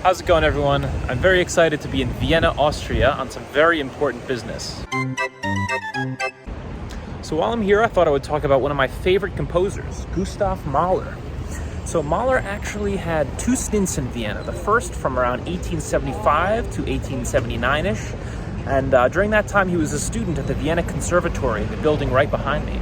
How's it going, everyone? I'm very excited to be in Vienna, Austria on some very important business. So while I'm here, I thought I would talk about one of my favorite composers, Gustav Mahler. So Mahler actually had two stints in Vienna, the first from around 1875 to 1879-ish. And during that time, he was a student at the Vienna Conservatory, the building right behind me.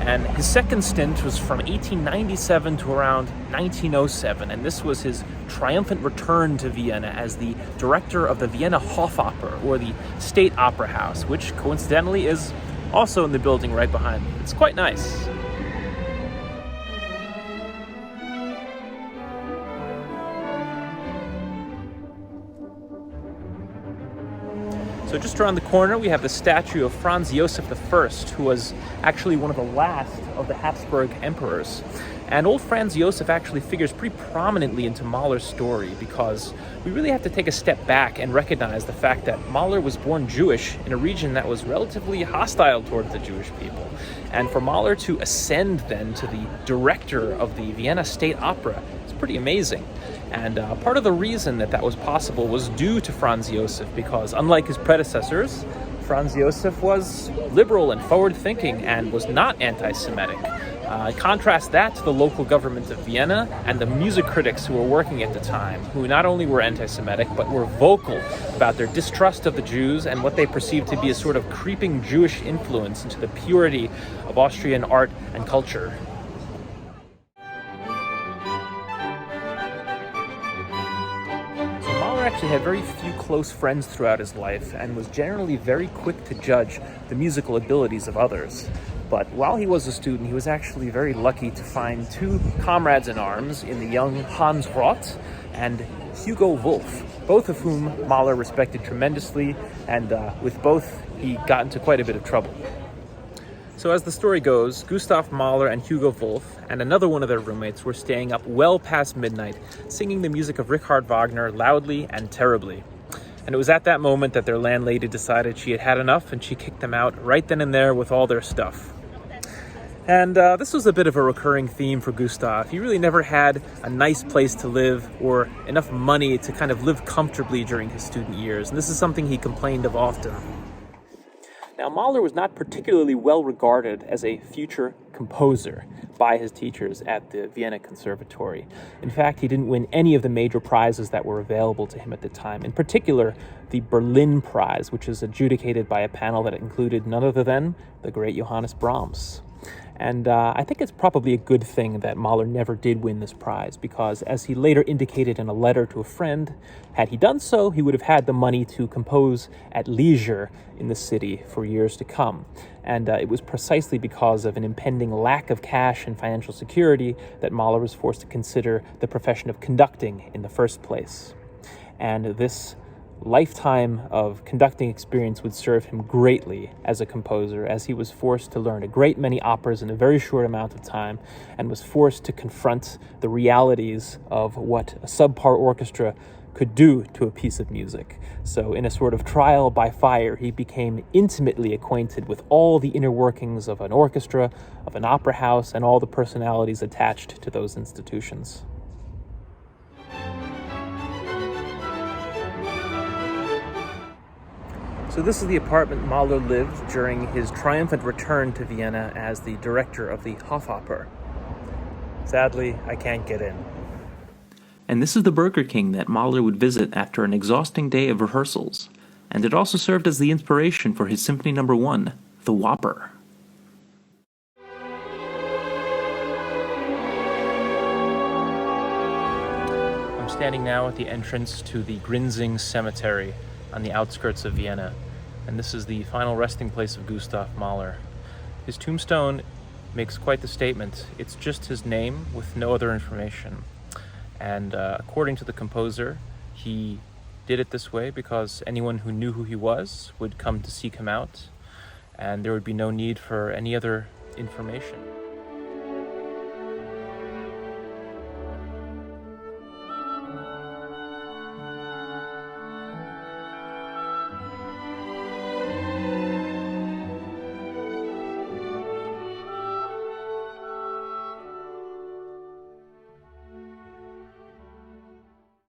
And his second stint was from 1897 to around 1907, and this was his triumphant return to Vienna as the director of the Vienna Hofoper, or the State Opera House, which coincidentally is also in the building right behind me. It's quite nice. So just around the corner, we have the statue of Franz Josef I, who was actually one of the last of the Habsburg emperors. And old Franz Josef actually figures pretty prominently into Mahler's story because we really have to take a step back and recognize the fact that Mahler was born Jewish in a region that was relatively hostile towards the Jewish people. And for Mahler to ascend then to the director of the Vienna State Opera is pretty amazing. And part of the reason that was possible was due to Franz Josef because, unlike his predecessors, Franz Josef was liberal and forward-thinking and was not anti-Semitic. Contrast that to the local government of Vienna and the music critics who were working at the time, who not only were anti-Semitic, but were vocal about their distrust of the Jews and what they perceived to be a sort of creeping Jewish influence into the purity of Austrian art and culture. Actually had very few close friends throughout his life and was generally very quick to judge the musical abilities of others. But while he was a student, he was actually very lucky to find two comrades in arms in the young Hans Roth and Hugo Wolf, both of whom Mahler respected tremendously, and with both he got into quite a bit of trouble. So as the story goes, Gustav Mahler and Hugo Wolf and another one of their roommates were staying up well past midnight, singing the music of Richard Wagner loudly and terribly. And it was at that moment that their landlady decided she had had enough, and she kicked them out right then and there with all their stuff. And this was a bit of a recurring theme for Gustav. He really never had a nice place to live or enough money to kind of live comfortably during his student years, and this is something he complained of often. Now, Mahler was not particularly well regarded as a future composer by his teachers at the Vienna Conservatory. In fact, he didn't win any of the major prizes that were available to him at the time. In particular, the Berlin Prize, which is adjudicated by a panel that included none other than the great Johannes Brahms. And I think it's probably a good thing that Mahler never did win this prize because, as he later indicated in a letter to a friend, had he done so, he would have had the money to compose at leisure in the city for years to come. And it was precisely because of an impending lack of cash and financial security that Mahler was forced to consider the profession of conducting in the first place. And this lifetime of conducting experience would serve him greatly as a composer, as he was forced to learn a great many operas in a very short amount of time and was forced to confront the realities of what a subpar orchestra could do to a piece of music. So in a sort of trial by fire, he became intimately acquainted with all the inner workings of an orchestra, of an opera house, and all the personalities attached to those institutions. So this is the apartment Mahler lived during his triumphant return to Vienna as the director of the Hofoper. Sadly, I can't get in. And this is the Burger King that Mahler would visit after an exhausting day of rehearsals. And it also served as the inspiration for his Symphony No. 1, the Whopper. I'm standing now at the entrance to the Grinzing Cemetery on the outskirts of Vienna, and this is the final resting place of Gustav Mahler. His tombstone makes quite the statement. It's just his name with no other information. And according to the composer, he did it this way because anyone who knew who he was would come to seek him out, and there would be no need for any other information.